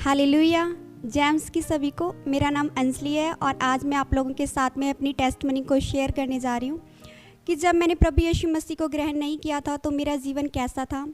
Hallelujah. James की सभी को, मेरा नाम अंजलि है और आज मैं आप लोगों के साथ में अपनी टेस्टमनी को शेयर करने जा रही हूँ कि जब मैंने प्रभु यीशु मसीह को ग्रहण नहीं किया था तो मेरा जीवन कैसा था।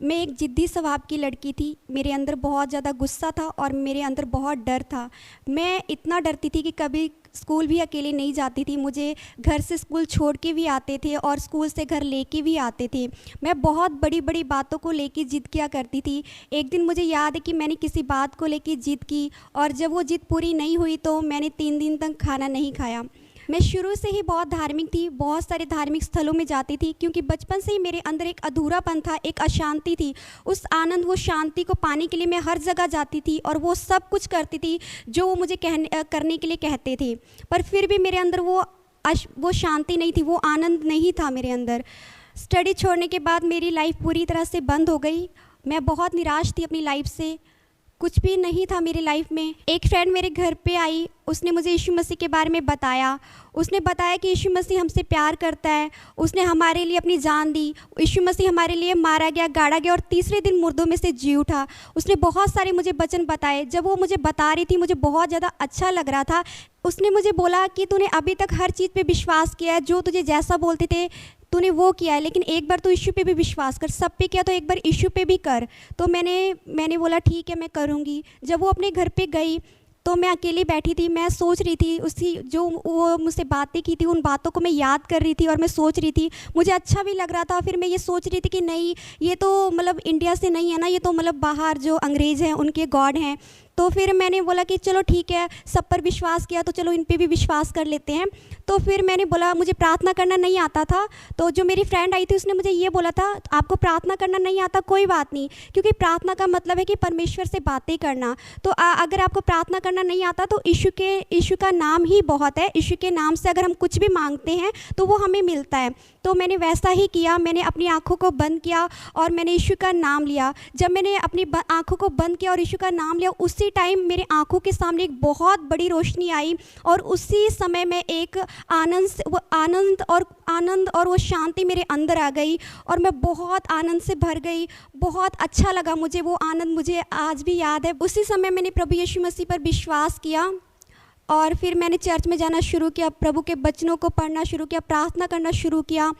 मैं एक ज़िद्दी स्वभाव की लड़की थी। मेरे अंदर बहुत ज़्यादा गुस्सा था और मेरे अंदर बहुत डर था। मैं इतना डरती थी कि कभी स्कूल भी अकेले नहीं जाती थी। मुझे घर से स्कूल छोड़ के भी आते थे और स्कूल से घर लेके भी आते थे। मैं बहुत बड़ी बड़ी बातों को लेके ज़िद किया करती थी। एक दिन मुझे याद है कि मैंने किसी बात को लेके ज़िद की और जब वो ज़िद पूरी नहीं हुई तो मैंने 3 दिन तक खाना नहीं खाया। मैं शुरू से ही बहुत धार्मिक थी, बहुत सारे धार्मिक स्थलों में जाती थी क्योंकि बचपन से ही मेरे अंदर एक अधूरापन था, एक अशांति थी। उस आनंद, वो शांति को पाने के लिए मैं हर जगह जाती थी और वो सब कुछ करती थी जो वो मुझे करने के लिए कहते थे, पर फिर भी मेरे अंदर वो शांति नहीं थी, वो आनंद नहीं था मेरे अंदर। स्टडी छोड़ने के बाद मेरी लाइफ पूरी तरह से बंद हो गई। मैं बहुत निराश थी अपनी लाइफ से, कुछ भी नहीं था मेरी लाइफ में। एक फ्रेंड मेरे घर पे आई, उसने मुझे यीशु मसीह के बारे में बताया। उसने बताया कि यीशु मसीह हमसे प्यार करता है, उसने हमारे लिए अपनी जान दी। यीशु मसीह हमारे लिए मारा गया, गाड़ा गया और तीसरे दिन मुर्दों में से जी उठा। उसने बहुत सारे मुझे वचन बताए। जब वो मुझे बता रही थी मुझे बहुत ज़्यादा अच्छा लग रहा था। उसने मुझे बोला कि तूने अभी तक हर चीज़ पे विश्वास किया है, जो तुझे जैसा बोलते थे तूने वो किया है, लेकिन एक बार तो यीशु पे भी विश्वास कर। सब पे किया तो एक बार यीशु पे भी कर। तो मैंने बोला ठीक है, मैं करूँगी। जब वो अपने घर पे गई तो मैं अकेली बैठी थी। मैं सोच रही थी, उसकी जो वो मुझसे बातें की थी उन बातों को मैं याद कर रही थी और मैं सोच रही थी। मुझे अच्छा भी लग रहा था। फिर मैं ये सोच रही थी कि नहीं, ये तो मतलब इंडिया से नहीं है ना, ये तो मतलब बाहर जो अंग्रेज़ हैं उनके गॉड हैं। तो फिर मैंने बोला कि चलो ठीक है, सब पर विश्वास किया तो चलो इन पे भी विश्वास कर लेते हैं। तो फिर मैंने बोला, मुझे प्रार्थना करना नहीं आता था। तो जो मेरी फ्रेंड आई थी उसने मुझे ये बोला था, आपको प्रार्थना करना नहीं आता, कोई बात नहीं, क्योंकि प्रार्थना का मतलब है कि परमेश्वर से बातें करना। तो अगर आपको प्रार्थना करना नहीं आता तो यीशु का नाम ही बहुत है। यीशु के नाम से अगर हम कुछ भी मांगते हैं तो वो हमें मिलता है। तो मैंने वैसा ही किया। मैंने अपनी आँखों को बंद किया और मैंने यीशु का नाम लिया। जब मैंने अपनी आँखों को बंद किया और यीशु का नाम लिया, उसी टाइम मेरे आँखों के सामने एक बहुत बड़ी रोशनी आई और उसी समय में एक आनंद और वो शांति मेरे अंदर आ गई और मैं बहुत आनंद से भर गई। बहुत अच्छा लगा मुझे, वो आनंद मुझे आज भी याद है। उसी समय मैंने प्रभु यीशु मसीह पर विश्वास किया और फिर मैंने चर्च में जाना शुरू किया, प्रभु के वचनों को पढ़ना शुरू किया, प्रार्थना करना शुरू किया।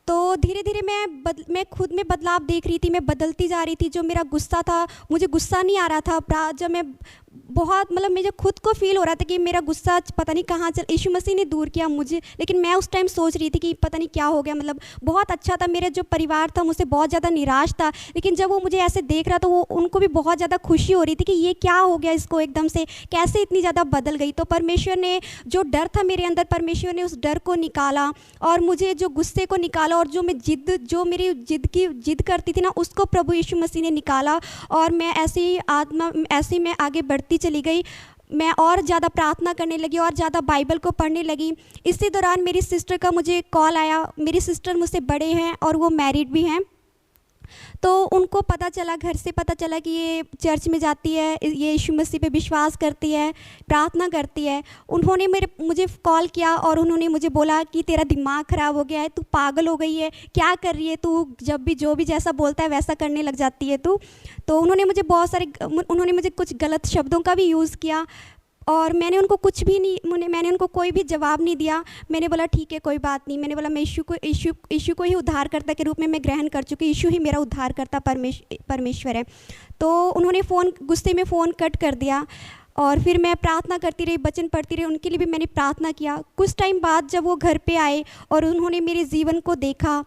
तो धीरे धीरे मैं खुद में बदलाव देख रही थी। मैं बदलती जा रही थी। जो मेरा गुस्सा था, मुझे गुस्सा नहीं आ रहा था। जब मैं बहुत मुझे खुद को फील हो रहा था कि मेरा गुस्सा पता नहीं कहाँ यीशु मसीह ने दूर किया मुझे, लेकिन मैं उस टाइम सोच रही थी कि पता नहीं क्या हो गया। बहुत अच्छा था, मेरा जो परिवार था मुझसे बहुत ज़्यादा निराश था, लेकिन जब वो मुझे ऐसे देख रहा तो वो उनको भी बहुत ज़्यादा खुशी हो रही थी कि ये क्या हो गया इसको, एकदम से कैसे इतनी ज़्यादा बदल गई। तो परमेश्वर ने, जो डर था मेरे अंदर, परमेश्वर ने उस डर को निकाला और मुझे जो गुस्से को निकाला और जो मेरी जिद करती थी ना, उसको प्रभु यीशु मसीह ने निकाला और मैं ऐसे मैं आगे बढ़ती चली गई। मैं और ज़्यादा प्रार्थना करने लगी और ज़्यादा बाइबल को पढ़ने लगी। इसी दौरान मेरी सिस्टर का मुझे कॉल आया। मेरी सिस्टर मुझसे बड़े हैं और वो मैरिड भी हैं। तो उनको पता चला, घर से पता चला कि ये चर्च में जाती है, ये यीशु मसीह पे विश्वास करती है, प्रार्थना करती है। उन्होंने मुझे कॉल किया और उन्होंने मुझे बोला कि तेरा दिमाग ख़राब हो गया है, तू पागल हो गई है, क्या कर रही है तू, जब भी जो भी जैसा बोलता है वैसा करने लग जाती है तू। तो उन्होंने मुझे कुछ गलत शब्दों का भी यूज़ किया और मैंने उनको मैंने उनको कोई भी जवाब नहीं दिया। मैंने बोला ठीक है, कोई बात नहीं। मैंने बोला मैं यीशु को ही उद्धारकर्ता के रूप में मैं ग्रहण कर चुकी, यीशु ही मेरा उद्धारकर्ता परमेश्वर है। तो उन्होंने गुस्से में फ़ोन कट कर दिया और फिर मैं प्रार्थना करती रही, वचन पढ़ती रही। उनके लिए भी मैंने प्रार्थना किया। कुछ टाइम बाद जब वो घर पे आए और उन्होंने मेरे जीवन को देखा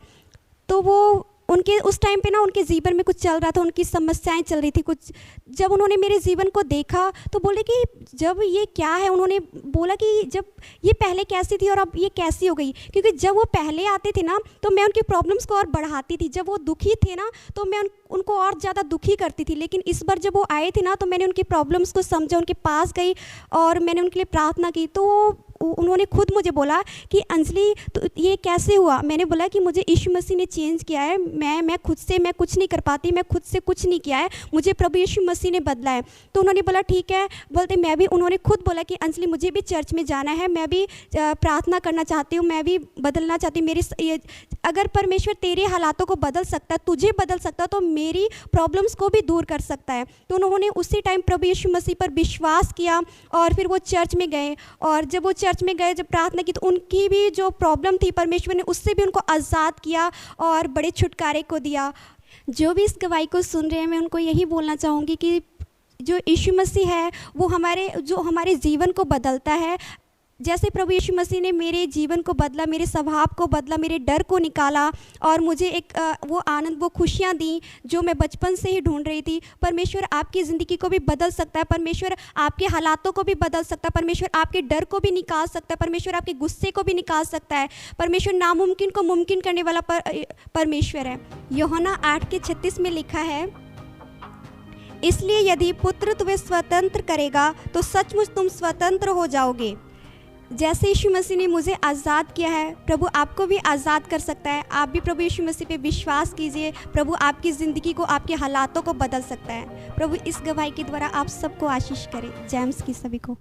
तो उनके उस टाइम पे ना उनके जीवन में कुछ चल रहा था, उनकी समस्याएं चल रही थी कुछ। जब उन्होंने मेरे जीवन को देखा तो बोले कि जब ये क्या है, उन्होंने बोला कि जब ये पहले कैसी थी और अब ये कैसी हो गई। क्योंकि जब वो पहले आते थे ना तो मैं उनकी प्रॉब्लम्स को और बढ़ाती थी। जब वो दुखी थे ना तो मैं उनको और ज़्यादा दुखी करती थी। लेकिन इस बार जब वो आए थे ना तो मैंने उनकी प्रॉब्लम्स को समझा, उनके पास गई और मैंने उनके लिए प्रार्थना की। तो उन्होंने खुद मुझे बोला कि अंजलि तो ये कैसे हुआ। मैंने बोला कि मुझे यीशु मसीह ने चेंज किया है, मैं खुद से मैं कुछ नहीं कर पाती, मैं खुद से कुछ नहीं किया है, मुझे प्रभु यीशु मसीह ने बदला है। तो उन्होंने बोला ठीक है, बोलते मैं भी, उन्होंने खुद बोला कि अंजलि मुझे भी चर्च में जाना है, मैं भी प्रार्थना करना चाहती हूँ, मैं भी बदलना चाहती हूँ। अगर परमेश्वर तेरे हालातों को बदल सकता है, तुझे बदल सकता है, तो मेरी प्रॉब्लम्स को भी दूर कर सकता है। तो उन्होंने उसी टाइम प्रभु यीशु मसीह पर विश्वास किया और फिर वो चर्च में गए। और जब वो चर्च में गए, जब प्रार्थना की, तो उनकी भी जो प्रॉब्लम थी परमेश्वर ने उससे भी उनको आज़ाद किया और बड़े छुटकारे को दिया। जो भी इस गवाही को सुन रहे हैं, मैं उनको यही बोलना चाहूँगी कि जो यीशु मसीह है वो हमारे जीवन को बदलता है। जैसे प्रभु यीशु मसीह ने मेरे जीवन को बदला, मेरे स्वभाव को बदला, मेरे डर को निकाला और मुझे एक वो आनंद, वो खुशियाँ दी जो मैं बचपन से ही ढूंढ रही थी। परमेश्वर आपकी ज़िंदगी को भी बदल सकता है, परमेश्वर आपके हालातों को भी बदल सकता है, परमेश्वर आपके डर को भी निकाल सकता है, परमेश्वर आपके गुस्से को भी निकाल सकता है। परमेश्वर नामुमकिन को मुमकिन करने वाला परमेश्वर है। यूहन्ना 8:36 में लिखा है, इसलिए यदि पुत्र तुम्हें स्वतंत्र करेगा तो सचमुच तुम स्वतंत्र हो जाओगे। जैसे यीशु मसीह ने मुझे आज़ाद किया है, प्रभु आपको भी आज़ाद कर सकता है। आप भी प्रभु यीशु मसीह पे विश्वास कीजिए, प्रभु आपकी ज़िंदगी को, आपके हालातों को बदल सकता है। प्रभु इस गवाही के द्वारा आप सबको आशीष करें। जेम्स की सभी को।